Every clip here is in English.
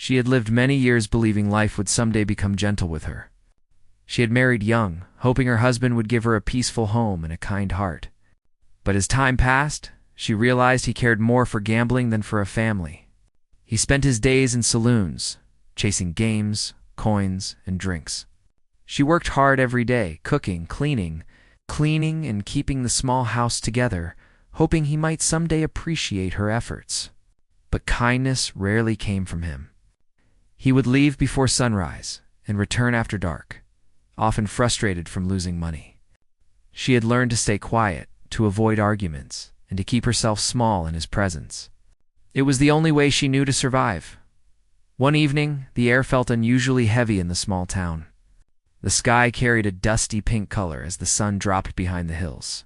She had lived many years believing life would someday become gentle with her. She had married young, hoping her husband would give her a peaceful home and a kind heart. But as time passed, she realized he cared more for gambling than for a family. He spent his days in saloons, chasing games, coins, and drinks. She worked hard every day, cooking, cleaning, and keeping the small house together, hoping he might someday appreciate her efforts. But kindness rarely came from him. He would leave before sunrise and return after dark, often frustrated from losing money. She had learned to stay quiet, to avoid arguments, and to keep herself small in his presence. It was the only way she knew to survive. One evening, the air felt unusually heavy in the small town. The sky carried a dusty pink color as the sun dropped behind the hills.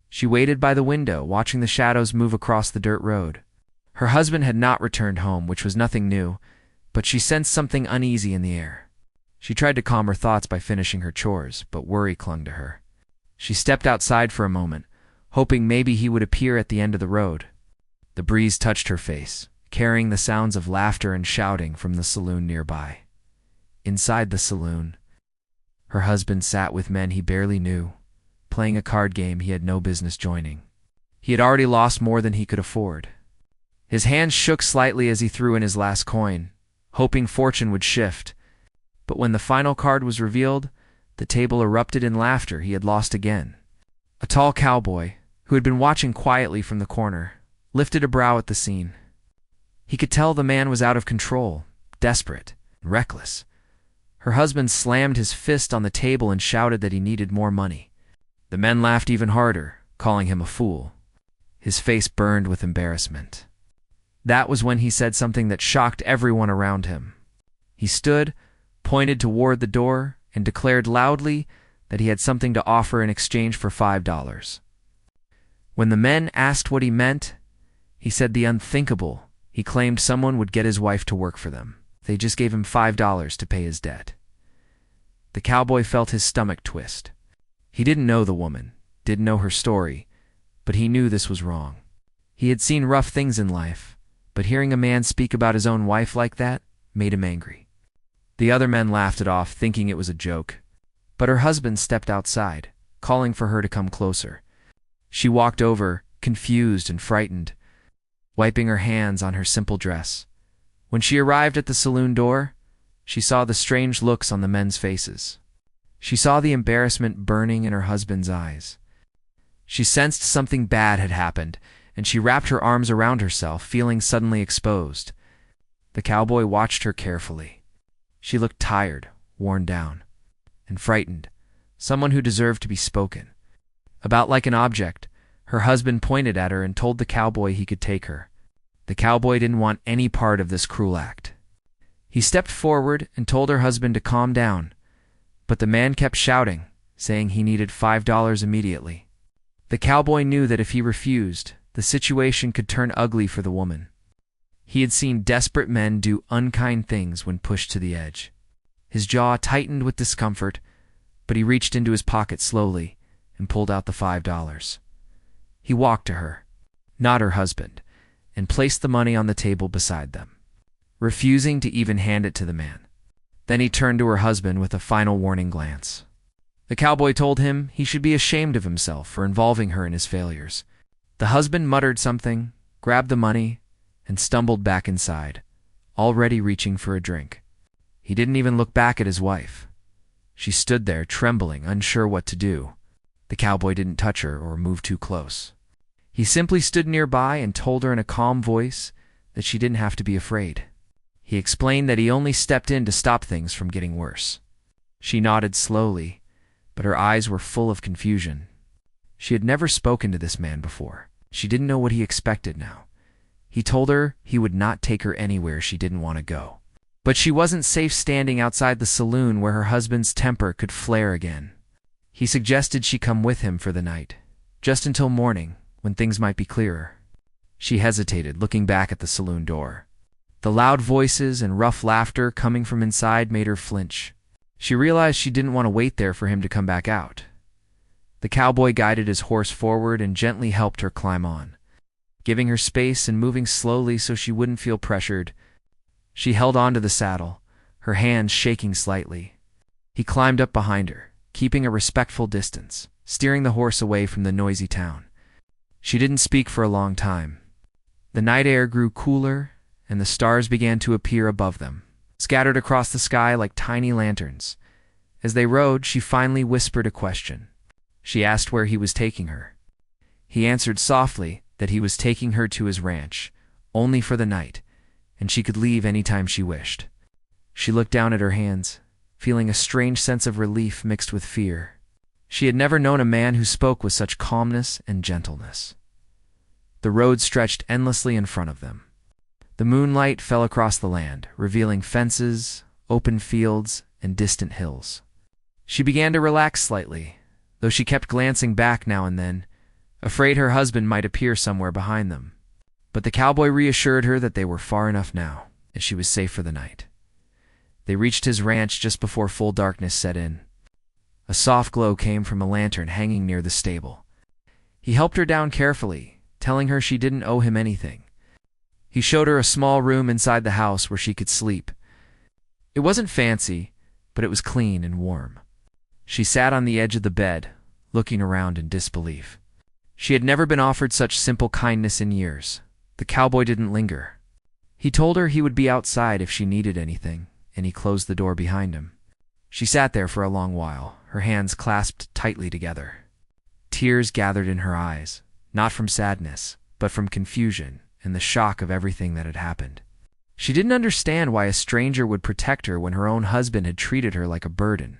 She waited by the window, watching the shadows move across the dirt road. Her husband had not returned home, which was nothing new, but she sensed something uneasy in the air. She tried to calm her thoughts by finishing her chores, but worry clung to her. She stepped outside for a moment, hoping maybe he would appear at the end of the road. The breeze touched her face, carrying the sounds of laughter and shouting from the saloon nearby. Inside the saloon, her husband sat with men he barely knew, playing a card game he had no business joining. He had already lost more than he could afford. His hands shook slightly as he threw in his last coin, hoping fortune would shift. But when the final card was revealed, the table erupted in laughter. He had lost again. A tall cowboy, who had been watching quietly from the corner, lifted a brow at the scene. He could tell the man was out of control, desperate, and reckless. Her husband slammed his fist on the table and shouted that he needed more money. The men laughed even harder, calling him a fool. His face burned with embarrassment. That was when he said something that shocked everyone around him. He stood, pointed toward the door, and declared loudly that he had something to offer in exchange for $5. When the men asked what he meant, he said the unthinkable. He claimed someone would get his wife to work for them. They just gave him $5 to pay his debt. The cowboy felt his stomach twist. He didn't know the woman, didn't know her story, but he knew this was wrong. He had seen rough things in life, but hearing a man speak about his own wife like that made him angry. The other men laughed it off, thinking it was a joke. But her husband stepped outside, calling for her to come closer. She walked over, confused and frightened, wiping her hands on her simple dress. When she arrived at the saloon door, she saw the strange looks on the men's faces. She saw the embarrassment burning in her husband's eyes. She sensed something bad had happened, and she wrapped her arms around herself, feeling suddenly exposed. The cowboy watched her carefully. She looked tired, worn down, and frightened, someone who deserved to be spoken. About like an object, her husband pointed at her and told the cowboy he could take her. The cowboy didn't want any part of this cruel act. He stepped forward and told her husband to calm down, but the man kept shouting, saying he needed $5 immediately. The cowboy knew that if he refused, the situation could turn ugly for the woman. He had seen desperate men do unkind things when pushed to the edge. His jaw tightened with discomfort, but he reached into his pocket slowly and pulled out the $5. He walked to her, not her husband, and placed the money on the table beside them, refusing to even hand it to the man. Then he turned to her husband with a final warning glance. The cowboy told him he should be ashamed of himself for involving her in his failures. The husband muttered something, grabbed the money, and stumbled back inside, already reaching for a drink. He didn't even look back at his wife. She stood there, trembling, unsure what to do. The cowboy didn't touch her or move too close. He simply stood nearby and told her in a calm voice that she didn't have to be afraid. He explained that he only stepped in to stop things from getting worse. She nodded slowly, but her eyes were full of confusion. She had never spoken to this man before. She didn't know what he expected now. He told her he would not take her anywhere she didn't want to go. But she wasn't safe standing outside the saloon where her husband's temper could flare again. He suggested she come with him for the night, just until morning, when things might be clearer. She hesitated, looking back at the saloon door. The loud voices and rough laughter coming from inside made her flinch. She realized she didn't want to wait there for him to come back out. The cowboy guided his horse forward and gently helped her climb on, giving her space and moving slowly so she wouldn't feel pressured. She held on to the saddle, her hands shaking slightly. He climbed up behind her, keeping a respectful distance, steering the horse away from the noisy town. She didn't speak for a long time. The night air grew cooler, and the stars began to appear above them, scattered across the sky like tiny lanterns. As they rode, she finally whispered a question. She asked where he was taking her. He answered softly that he was taking her to his ranch, only for the night, and she could leave any time she wished. She looked down at her hands, feeling a strange sense of relief mixed with fear. She had never known a man who spoke with such calmness and gentleness. The road stretched endlessly in front of them. The moonlight fell across the land, revealing fences, open fields, and distant hills. She began to relax slightly, though she kept glancing back now and then, afraid her husband might appear somewhere behind them. But the cowboy reassured her that they were far enough now, and she was safe for the night. They reached his ranch just before full darkness set in. A soft glow came from a lantern hanging near the stable. He helped her down carefully, telling her she didn't owe him anything. He showed her a small room inside the house where she could sleep. It wasn't fancy, but it was clean and warm. She sat on the edge of the bed, looking around in disbelief. She had never been offered such simple kindness in years. The cowboy didn't linger. He told her he would be outside if she needed anything, and he closed the door behind him. She sat there for a long while, her hands clasped tightly together. Tears gathered in her eyes, not from sadness, but from confusion and the shock of everything that had happened. She didn't understand why a stranger would protect her when her own husband had treated her like a burden.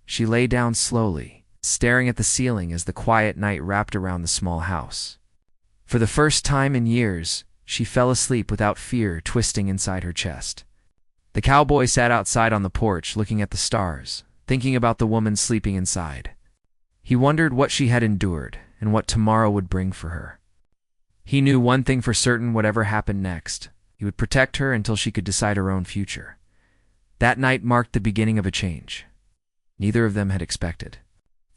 She lay down slowly, staring at the ceiling as the quiet night wrapped around the small house. For the first time in years, she fell asleep without fear twisting inside her chest. The cowboy sat outside on the porch looking at the stars, thinking about the woman sleeping inside. He wondered what she had endured and what tomorrow would bring for her. He knew one thing for certain: whatever happened next, he would protect her until she could decide her own future. That night marked the beginning of a change neither of them had expected.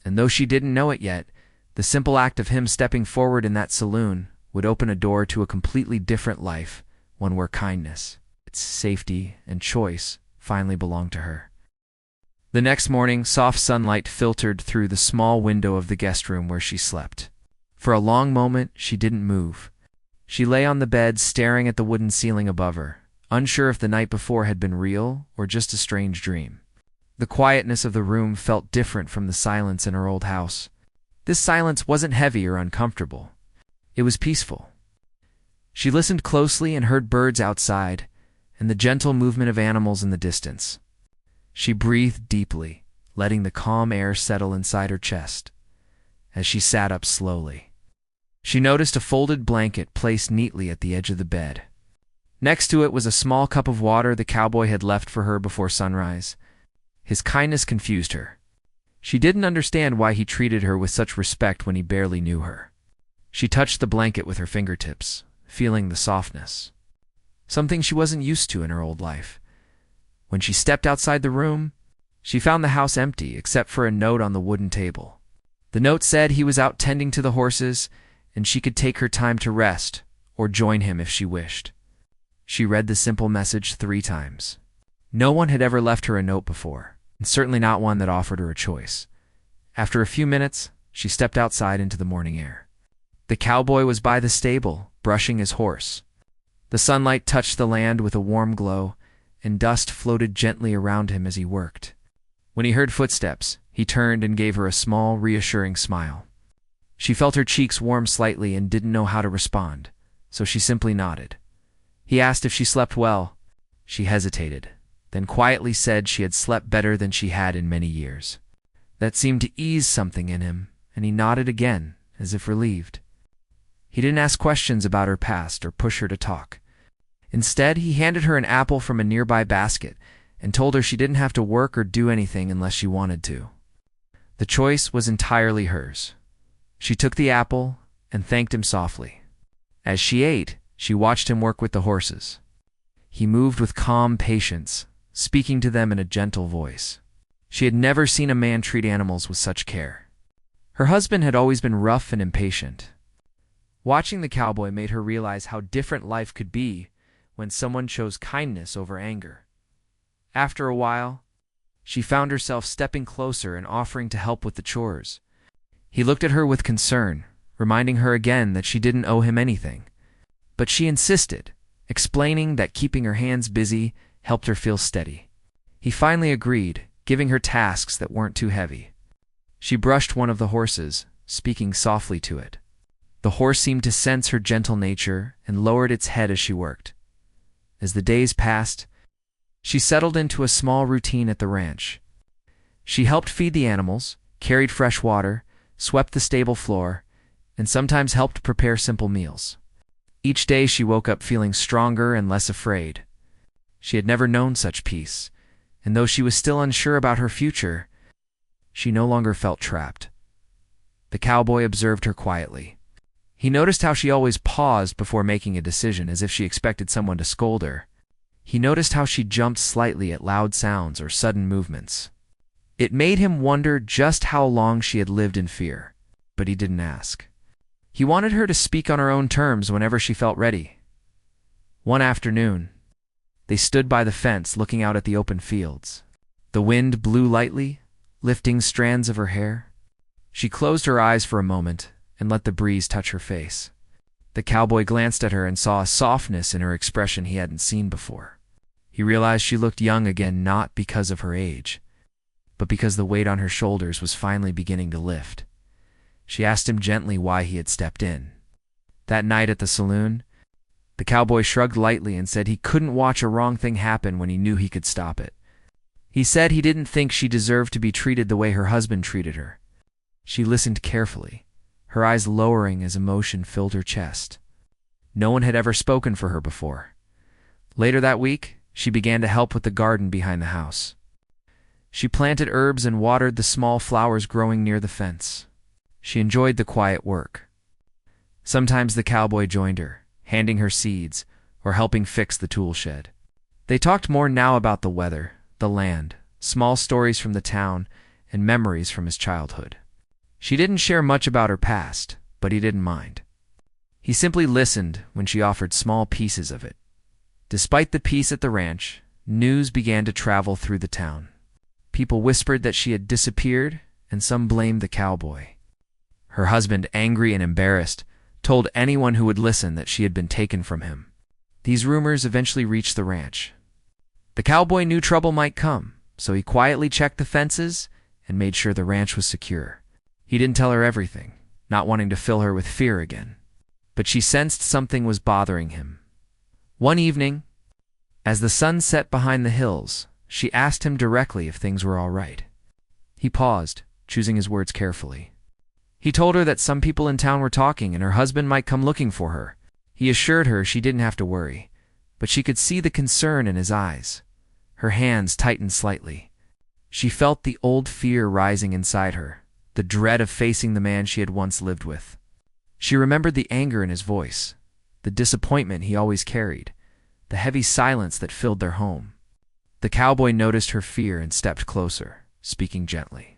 And though she didn't know it yet, the simple act of him stepping forward in that saloon would open a door to a completely different life, one where kindness, its safety, and choice finally belonged to her. The next morning, soft sunlight filtered through the small window of the guest room where she slept. For a long moment, she didn't move. She lay on the bed staring at the wooden ceiling above her, unsure if the night before had been real or just a strange dream. The quietness of the room felt different from the silence in her old house. This silence wasn't heavy or uncomfortable. It was peaceful. She listened closely and heard birds outside and the gentle movement of animals in the distance. She breathed deeply, letting the calm air settle inside her chest. As she sat up slowly, she noticed a folded blanket placed neatly at the edge of the bed. Next to it was a small cup of water the cowboy had left for her before sunrise. His kindness confused her. She didn't understand why he treated her with such respect when he barely knew her. She touched the blanket with her fingertips, feeling the softness, something she wasn't used to in her old life. When she stepped outside the room, she found the house empty except for a note on the wooden table. The note said he was out tending to the horses and she could take her time to rest or join him if she wished. She read the simple message 3 times. No one had ever left her a note before, and certainly not one that offered her a choice. After a few minutes, she stepped outside into the morning air. The cowboy was by the stable, brushing his horse. The sunlight touched the land with a warm glow, and dust floated gently around him as he worked. When he heard footsteps, he turned and gave her a small, reassuring smile. She felt her cheeks warm slightly and didn't know how to respond, so she simply nodded. He asked if she slept well. She hesitated, then quietly said she had slept better than she had in many years. That seemed to ease something in him, and he nodded again, as if relieved. He didn't ask questions about her past or push her to talk. Instead, he handed her an apple from a nearby basket and told her she didn't have to work or do anything unless she wanted to. The choice was entirely hers. She took the apple and thanked him softly. As she ate, she watched him work with the horses. He moved with calm patience, speaking to them in a gentle voice. She had never seen a man treat animals with such care. Her husband had always been rough and impatient. Watching the cowboy made her realize how different life could be when someone chose kindness over anger. After a while, she found herself stepping closer and offering to help with the chores. He looked at her with concern, reminding her again that she didn't owe him anything. But she insisted, explaining that keeping her hands busy helped her feel steady. He finally agreed, giving her tasks that weren't too heavy. She brushed one of the horses, speaking softly to it. The horse seemed to sense her gentle nature and lowered its head as she worked. As the days passed, she settled into a small routine at the ranch. She helped feed the animals, carried fresh water, swept the stable floor, and sometimes helped prepare simple meals. Each day she woke up feeling stronger and less afraid. She had never known such peace, and though she was still unsure about her future, she no longer felt trapped. The cowboy observed her quietly. He noticed how she always paused before making a decision, as if she expected someone to scold her. He noticed how she jumped slightly at loud sounds or sudden movements. It made him wonder just how long she had lived in fear, but he didn't ask. He wanted her to speak on her own terms whenever she felt ready. One afternoon, they stood by the fence looking out at the open fields. The wind blew lightly, lifting strands of her hair. She closed her eyes for a moment and let the breeze touch her face. The cowboy glanced at her and saw a softness in her expression he hadn't seen before. He realized she looked young again, not because of her age, but because the weight on her shoulders was finally beginning to lift. She asked him gently why he had stepped in. That night at the saloon, the cowboy shrugged lightly and said he couldn't watch a wrong thing happen when he knew he could stop it. He said he didn't think she deserved to be treated the way her husband treated her. She listened carefully, her eyes lowering as emotion filled her chest. No one had ever spoken for her before. Later that week, she began to help with the garden behind the house. She planted herbs and watered the small flowers growing near the fence. She enjoyed the quiet work. Sometimes the cowboy joined her, handing her seeds or helping fix the tool shed. They talked more now about the weather, the land, small stories from the town, and memories from his childhood. She didn't share much about her past, but he didn't mind. He simply listened when she offered small pieces of it. Despite the peace at the ranch, news began to travel through the town. People whispered that she had disappeared, and some blamed the cowboy. Her husband, angry and embarrassed, told anyone who would listen that she had been taken from him. These rumors eventually reached the ranch. The cowboy knew trouble might come, so he quietly checked the fences and made sure the ranch was secure. He didn't tell her everything, not wanting to fill her with fear again. But she sensed something was bothering him. One evening, as the sun set behind the hills, she asked him directly if things were all right. He paused, choosing his words carefully. He told her that some people in town were talking and her husband might come looking for her. He assured her she didn't have to worry, but she could see the concern in his eyes. Her hands tightened slightly. She felt the old fear rising inside her, the dread of facing the man she had once lived with. She remembered the anger in his voice, the disappointment he always carried, the heavy silence that filled their home. The cowboy noticed her fear and stepped closer, speaking gently.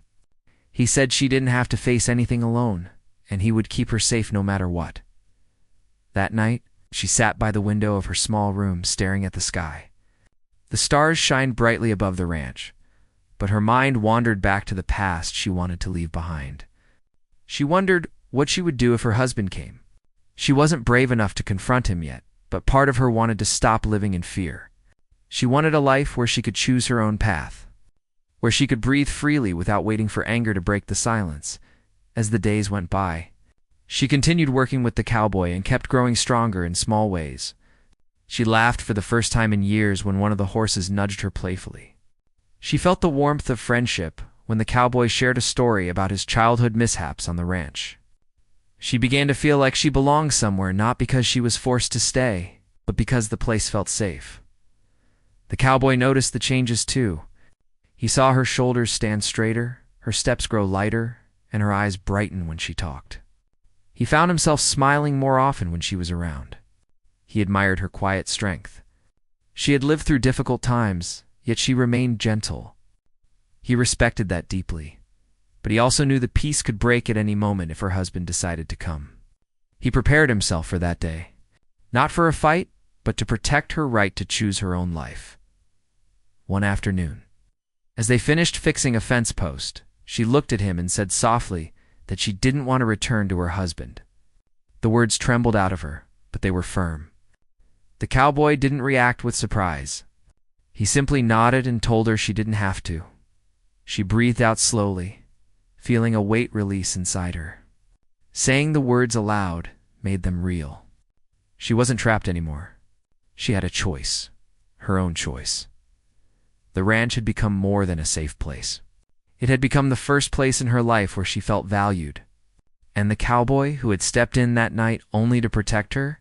He said she didn't have to face anything alone, and he would keep her safe no matter what. That night, she sat by the window of her small room, staring at the sky. The stars shined brightly above the ranch, but her mind wandered back to the past she wanted to leave behind. She wondered what she would do if her husband came. She wasn't brave enough to confront him yet, but part of her wanted to stop living in fear. She wanted a life where she could choose her own path, where she could breathe freely without waiting for anger to break the silence. As the days went by, she continued working with the cowboy and kept growing stronger in small ways. She laughed for the first time in years when one of the horses nudged her playfully. She felt the warmth of friendship when the cowboy shared a story about his childhood mishaps on the ranch. She began to feel like she belonged somewhere, not because she was forced to stay, but because the place felt safe. The cowboy noticed the changes too. He saw her shoulders stand straighter, her steps grow lighter, and her eyes brighten when she talked. He found himself smiling more often when she was around. He admired her quiet strength. She had lived through difficult times, yet she remained gentle. He respected that deeply, but he also knew the peace could break at any moment if her husband decided to come. He prepared himself for that day, not for a fight, but but to protect her right to choose her own life. One afternoon, as they finished fixing a fence post, she looked at him and said softly that she didn't want to return to her husband. The words trembled out of her, but they were firm. The cowboy didn't react with surprise. He simply nodded and told her she didn't have to. She breathed out slowly, feeling a weight release inside her. Saying the words aloud made them real. She wasn't trapped anymore. She had a choice, her own choice. The ranch had become more than a safe place. It had become the first place in her life where she felt valued. And the cowboy who had stepped in that night only to protect her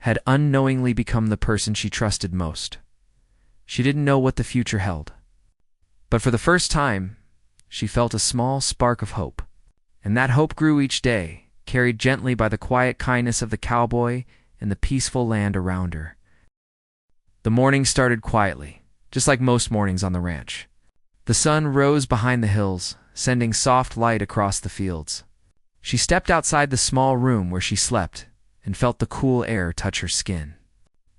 had unknowingly become the person she trusted most. She didn't know what the future held. But for the first time, she felt a small spark of hope. And that hope grew each day, carried gently by the quiet kindness of the cowboy and the peaceful land around her. The morning started quietly, just like most mornings on the ranch. The sun rose behind the hills, sending soft light across the fields. She stepped outside the small room where she slept and felt the cool air touch her skin.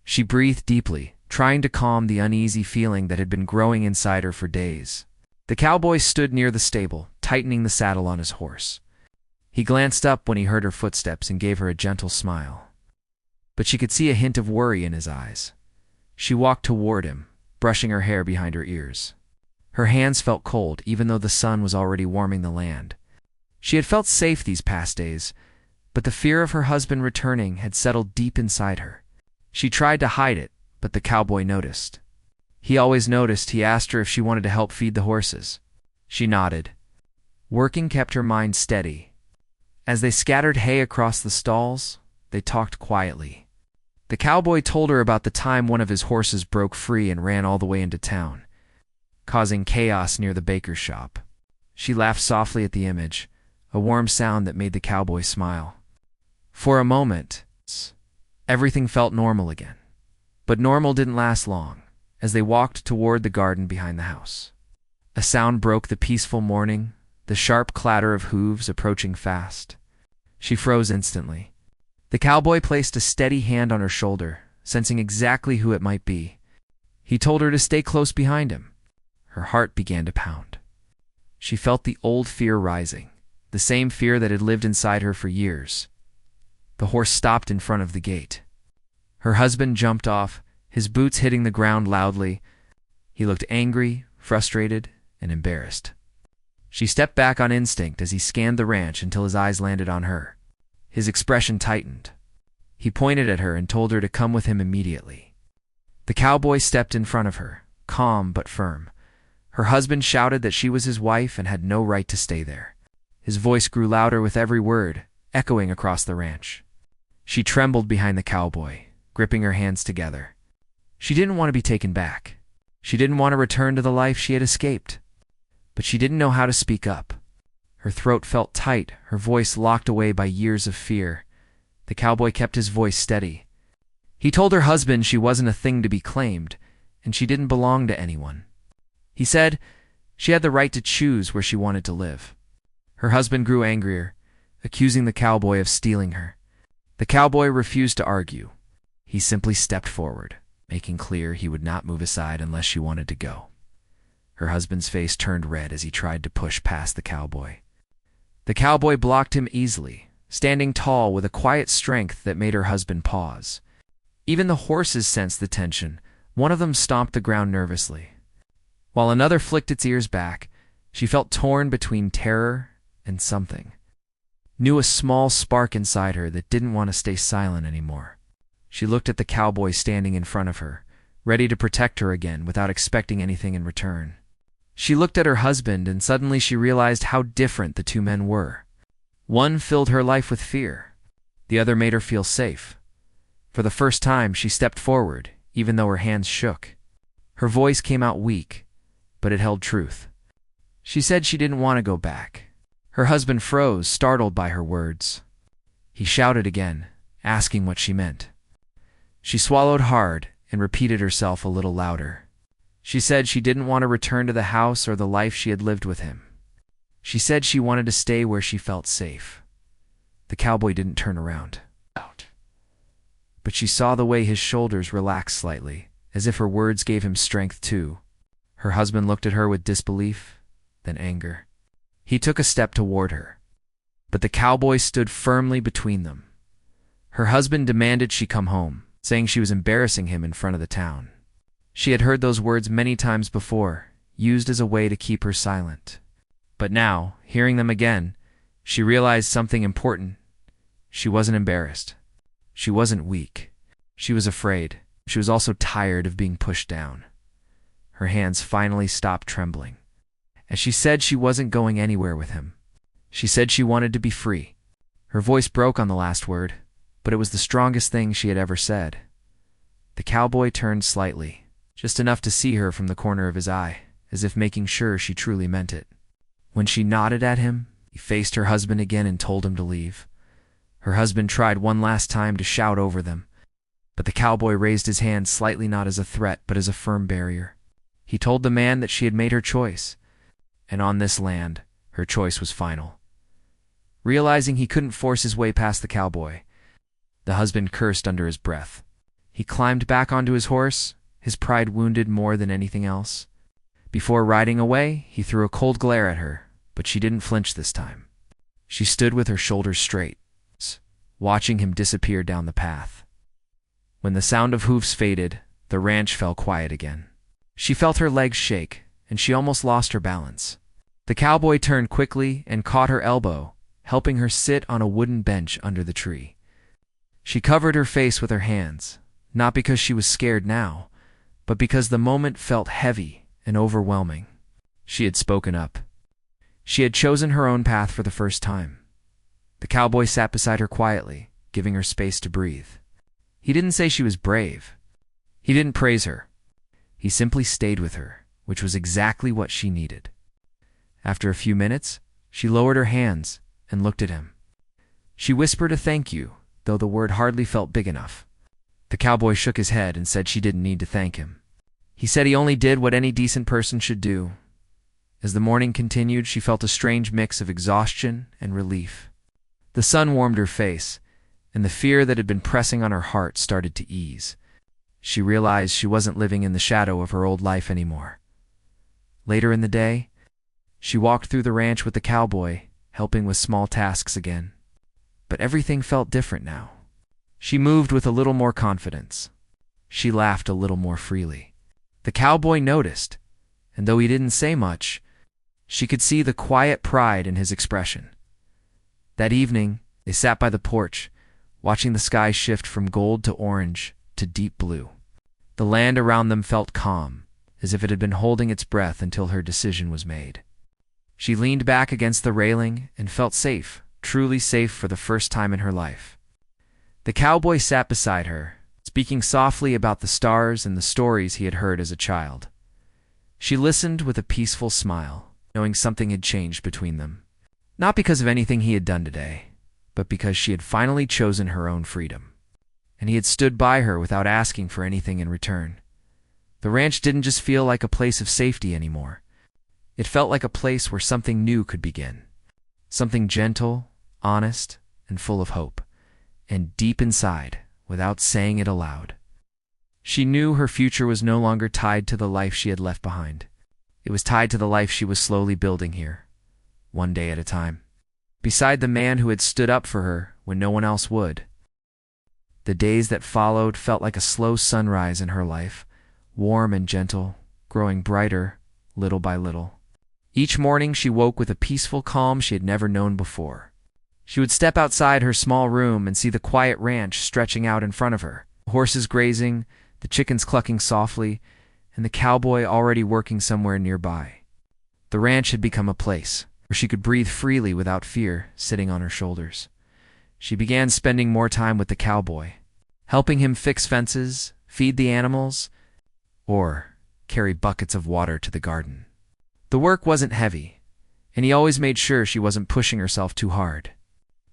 She breathed deeply, trying to calm the uneasy feeling that had been growing inside her for days. The cowboy stood near the stable, tightening the saddle on his horse. He glanced up when he heard her footsteps and gave her a gentle smile. But she could see a hint of worry in his eyes. She walked toward him, brushing her hair behind her ears. Her hands felt cold, even though the sun was already warming the land. She had felt safe these past days, but the fear of her husband returning had settled deep inside her. She tried to hide it, but the cowboy noticed. He always noticed. He asked her if she wanted to help feed the horses. She nodded. Working kept her mind steady. As they scattered hay across the stalls, they talked quietly. The cowboy told her about the time one of his horses broke free and ran all the way into town, causing chaos near the baker's shop. She laughed softly at the image, a warm sound that made the cowboy smile. For a moment, everything felt normal again. But normal didn't last long, as they walked toward the garden behind the house. A sound broke the peaceful morning, the sharp clatter of hooves approaching fast. She froze instantly. The cowboy placed a steady hand on her shoulder, sensing exactly who it might be. He told her to stay close behind him. Her heart began to pound. She felt the old fear rising, the same fear that had lived inside her for years. The horse stopped in front of the gate. Her husband jumped off, his boots hitting the ground loudly. He looked angry, frustrated, and embarrassed. She stepped back on instinct as he scanned the ranch until his eyes landed on her. His expression tightened. He pointed at her and told her to come with him immediately. The cowboy stepped in front of her, calm but firm. Her husband shouted that she was his wife and had no right to stay there. His voice grew louder with every word, echoing across the ranch. She trembled behind the cowboy, gripping her hands together. She didn't want to be taken back. She didn't want to return to the life she had escaped. But she didn't know how to speak up. Her throat felt tight, her voice locked away by years of fear. The cowboy kept his voice steady. He told her husband she wasn't a thing to be claimed, and she didn't belong to anyone. He said she had the right to choose where she wanted to live. Her husband grew angrier, accusing the cowboy of stealing her. The cowboy refused to argue. He simply stepped forward, making clear he would not move aside unless she wanted to go. Her husband's face turned red as he tried to push past the cowboy. The cowboy blocked him easily, standing tall with a quiet strength that made her husband pause. Even the horses sensed the tension. One of them stomped the ground nervously. While another flicked its ears back, she felt torn between terror and something. Knew a small spark inside her that didn't want to stay silent anymore. She looked at the cowboy standing in front of her, ready to protect her again without expecting anything in return. She looked at her husband and suddenly she realized how different the two men were. One filled her life with fear. The other made her feel safe. For the first time, she stepped forward, even though her hands shook. Her voice came out weak, but it held truth. She said she didn't want to go back. Her husband froze, startled by her words. He shouted again, asking what she meant. She swallowed hard and repeated herself a little louder. She said she didn't want to return to the house or the life she had lived with him. She said she wanted to stay where she felt safe. The cowboy didn't turn around. but she saw the way his shoulders relaxed slightly, as if her words gave him strength too. Her husband looked at her with disbelief, then anger. He took a step toward her, but the cowboy stood firmly between them. Her husband demanded she come home, saying she was embarrassing him in front of the town. She had heard those words many times before, used as a way to keep her silent. But now, hearing them again, she realized something important. She wasn't embarrassed. She wasn't weak. She was afraid. She was also tired of being pushed down. Her hands finally stopped trembling. As she said she wasn't going anywhere with him. She said she wanted to be free. Her voice broke on the last word, but it was the strongest thing she had ever said. The cowboy turned slightly, just enough to see her from the corner of his eye, as if making sure she truly meant it. When she nodded at him, he faced her husband again and told him to leave. Her husband tried one last time to shout over them, but the cowboy raised his hand slightly, not as a threat but as a firm barrier. He told the man that she had made her choice, and on this land, her choice was final. Realizing he couldn't force his way past the cowboy, the husband cursed under his breath. He climbed back onto his horse, his pride wounded more than anything else. Before riding away, he threw a cold glare at her, but she didn't flinch this time. She stood with her shoulders straight, watching him disappear down the path. When the sound of hoofs faded, the ranch fell quiet again. She felt her legs shake, and she almost lost her balance. The cowboy turned quickly and caught her elbow, helping her sit on a wooden bench under the tree. She covered her face with her hands, not because she was scared now, but because the moment felt heavy and overwhelming. She had spoken up. She had chosen her own path for the first time. The cowboy sat beside her quietly, giving her space to breathe. He didn't say she was brave. He didn't praise her. He simply stayed with her, which was exactly what she needed. After a few minutes, she lowered her hands and looked at him. She whispered a thank you, though the word hardly felt big enough. The cowboy shook his head and said she didn't need to thank him. He said he only did what any decent person should do. As the morning continued, she felt a strange mix of exhaustion and relief. The sun warmed her face, and the fear that had been pressing on her heart started to ease. She realized she wasn't living in the shadow of her old life anymore. Later in the day, she walked through the ranch with the cowboy, helping with small tasks again. But everything felt different now. She moved with a little more confidence. She laughed a little more freely. The cowboy noticed, and though he didn't say much, she could see the quiet pride in his expression. That evening, they sat by the porch, watching the sky shift from gold to orange to deep blue. The land around them felt calm, as if it had been holding its breath until her decision was made. She leaned back against the railing and felt safe, truly safe for the first time in her life. The cowboy sat beside her, speaking softly about the stars and the stories he had heard as a child. She listened with a peaceful smile, knowing something had changed between them. Not because of anything he had done today, but because she had finally chosen her own freedom. And he had stood by her without asking for anything in return. The ranch didn't just feel like a place of safety anymore. It felt like a place where something new could begin. Something gentle, honest, and full of hope. And deep inside, without saying it aloud, she knew her future was no longer tied to the life she had left behind. It was tied to the life she was slowly building here, one day at a time, beside the man who had stood up for her when no one else would. The days that followed felt like a slow sunrise in her life, warm and gentle, growing brighter, little by little. Each morning she woke with a peaceful calm she had never known before. She would step outside her small room and see the quiet ranch stretching out in front of her, horses grazing, the chickens clucking softly, and the cowboy already working somewhere nearby. The ranch had become a place where she could breathe freely without fear sitting on her shoulders. She began spending more time with the cowboy, helping him fix fences, feed the animals, or carry buckets of water to the garden. The work wasn't heavy, and he always made sure she wasn't pushing herself too hard.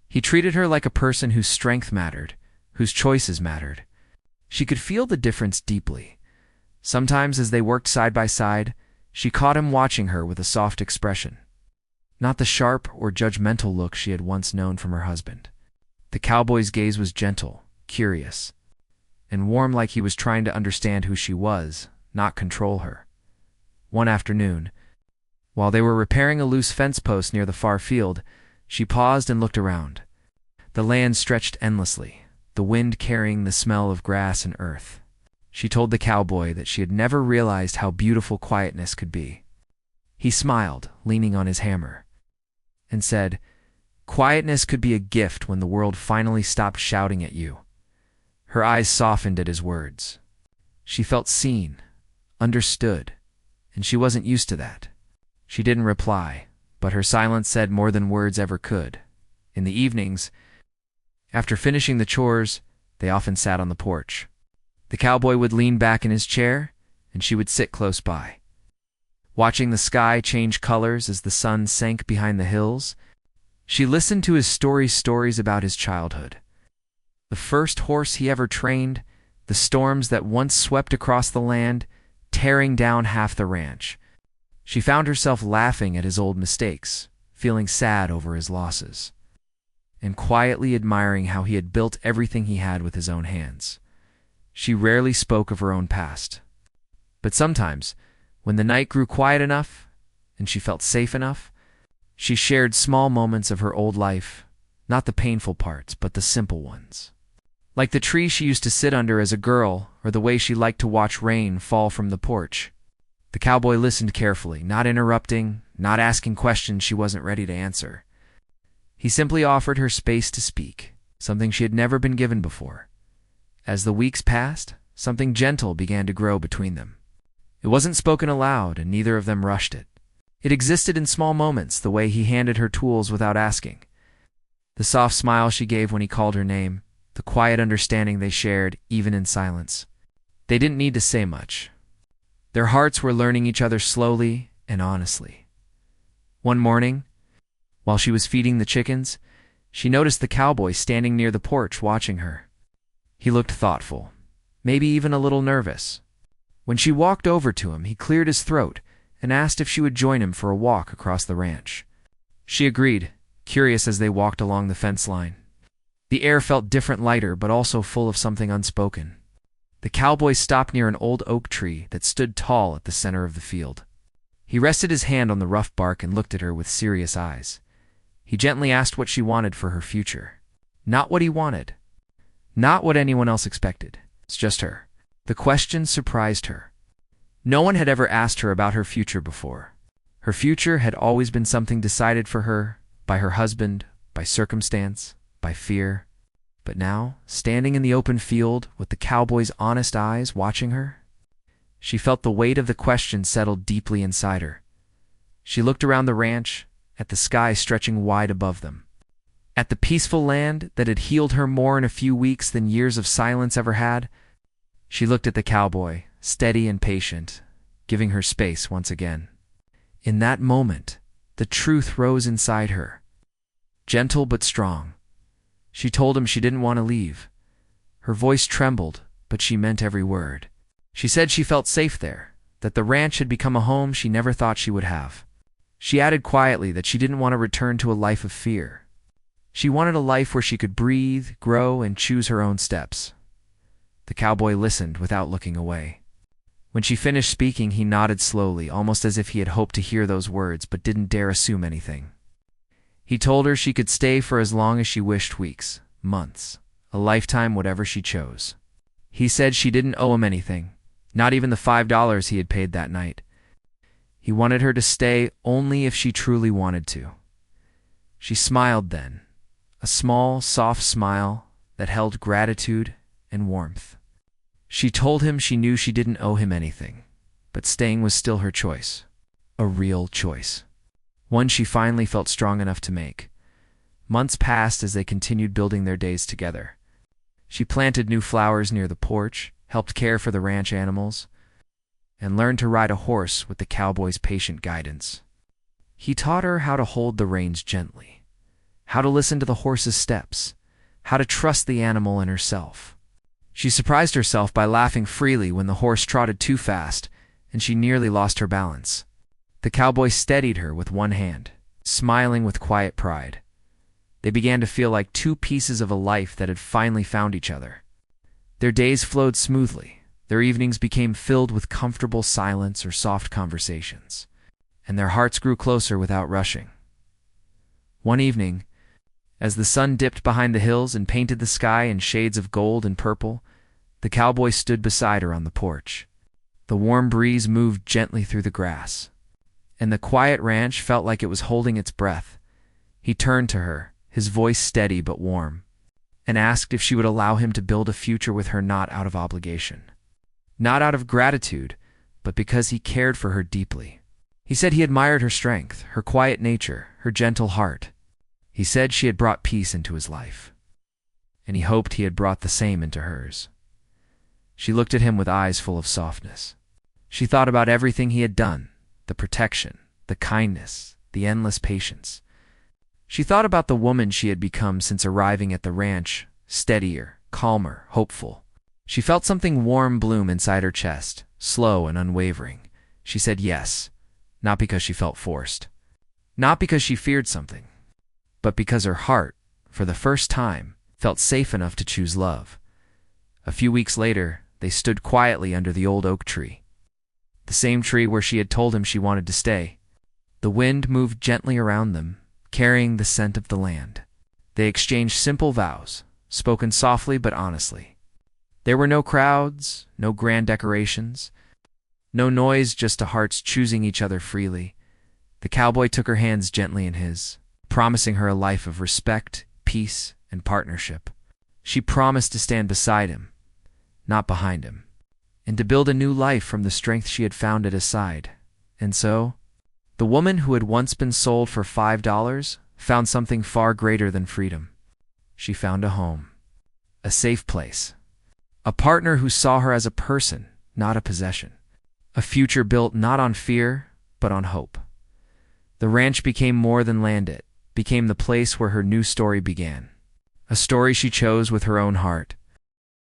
He treated her like a person whose strength mattered, whose choices mattered. She could feel the difference deeply. Sometimes as they worked side by side, she caught him watching her with a soft expression. Not the sharp or judgmental look she had once known from her husband. The cowboy's gaze was gentle, curious. and warm like he was trying to understand who she was, not control her. One afternoon, while they were repairing a loose fence post near the far field, she paused and looked around. The land stretched endlessly, the wind carrying the smell of grass and earth. She told the cowboy that she had never realized how beautiful quietness could be. He smiled, leaning on his hammer, and said, "Quietness could be a gift when the world finally stopped shouting at you." Her eyes softened at his words. She felt seen, understood, and she wasn't used to that. She didn't reply, but her silence said more than words ever could. In the evenings, after finishing the chores, they often sat on the porch. The cowboy would lean back in his chair, and she would sit close by. Watching the sky change colors as the sun sank behind the hills, she listened to his stories about his childhood. The first horse he ever trained, the storms that once swept across the land, tearing down half the ranch. She found herself laughing at his old mistakes, feeling sad over his losses, and quietly admiring how he had built everything he had with his own hands. She rarely spoke of her own past. But sometimes, when the night grew quiet enough, and she felt safe enough, she shared small moments of her old life, not the painful parts, but the simple ones. Like the tree she used to sit under as a girl, or the way she liked to watch rain fall from the porch. The cowboy listened carefully, not interrupting, not asking questions she wasn't ready to answer. He simply offered her space to speak, something she had never been given before. As the weeks passed, something gentle began to grow between them. It wasn't spoken aloud, and neither of them rushed it. It existed in small moments, the way he handed her tools without asking, the soft smile she gave when he called her name, the quiet understanding they shared, even in silence. They didn't need to say much. Their hearts were learning each other slowly and honestly. One morning, while she was feeding the chickens, she noticed the cowboy standing near the porch watching her. He looked thoughtful, maybe even a little nervous. When she walked over to him, he cleared his throat and asked if she would join him for a walk across the ranch. She agreed, curious as they walked along the fence line. The air felt different, lighter, but also full of something unspoken. The cowboy stopped near an old oak tree that stood tall at the center of the field. He rested his hand on the rough bark and looked at her with serious eyes. He gently asked what she wanted for her future. Not what he wanted. Not what anyone else expected. It's just her. The question surprised her. No one had ever asked her about her future before. Her future had always been something decided for her by her husband, by circumstance, by fear. But now, standing in the open field with the cowboy's honest eyes watching her, she felt the weight of the question settle deeply inside her. She looked around the ranch, at the sky stretching wide above them, at the peaceful land that had healed her more in a few weeks than years of silence ever had. She looked at the cowboy, steady and patient, giving her space once again. In that moment, the truth rose inside her, gentle but strong. She told him she didn't want to leave. Her voice trembled, but she meant every word. She said she felt safe there, that the ranch had become a home she never thought she would have. She added quietly that she didn't want to return to a life of fear. She wanted a life where she could breathe, grow, and choose her own steps. The cowboy listened without looking away. When she finished speaking, he nodded slowly, almost as if he had hoped to hear those words but didn't dare assume anything. He told her she could stay for as long as she wished, weeks, months, a lifetime, whatever she chose. He said she didn't owe him anything, not even the $5 he had paid that night. He wanted her to stay only if she truly wanted to. She smiled then, a small, soft smile that held gratitude and warmth. She told him she knew she didn't owe him anything, but staying was still her choice, a real choice. One she finally felt strong enough to make. Months passed as they continued building their days together. She planted new flowers near the porch, helped care for the ranch animals, and learned to ride a horse with the cowboy's patient guidance. He taught her how to hold the reins gently, how to listen to the horse's steps, how to trust the animal and herself. She surprised herself by laughing freely when the horse trotted too fast and she nearly lost her balance. The cowboy steadied her with one hand, smiling with quiet pride. They began to feel like two pieces of a life that had finally found each other. Their days flowed smoothly. Their evenings became filled with comfortable silence or soft conversations, and their hearts grew closer without rushing. One evening, as the sun dipped behind the hills and painted the sky in shades of gold and purple, the cowboy stood beside her on the porch. The warm breeze moved gently through the grass, and the quiet ranch felt like it was holding its breath. He turned to her, his voice steady but warm, and asked if she would allow him to build a future with her, not out of obligation, not out of gratitude, but because he cared for her deeply. He said he admired her strength, her quiet nature, her gentle heart. He said she had brought peace into his life, and he hoped he had brought the same into hers. She looked at him with eyes full of softness. She thought about everything he had done, the protection, the kindness, the endless patience. She thought about the woman she had become since arriving at the ranch, steadier, calmer, hopeful. She felt something warm bloom inside her chest, slow and unwavering. She said yes, not because she felt forced, not because she feared something, but because her heart, for the first time, felt safe enough to choose love. A few weeks later, they stood quietly under the old oak tree, the same tree where she had told him she wanted to stay. The wind moved gently around them, carrying the scent of the land. They exchanged simple vows, spoken softly but honestly. There were no crowds, no grand decorations, no noise, just hearts choosing each other freely. The cowboy took her hands gently in his, promising her a life of respect, peace, and partnership. She promised to stand beside him, not behind him, and to build a new life from the strength she had found at his side. And so, the woman who had once been sold for $5 found something far greater than freedom. She found a home, a safe place, a partner who saw her as a person, not a possession, a future built not on fear, but on hope. The ranch became more than land. It became the place where her new story began, a story she chose with her own heart,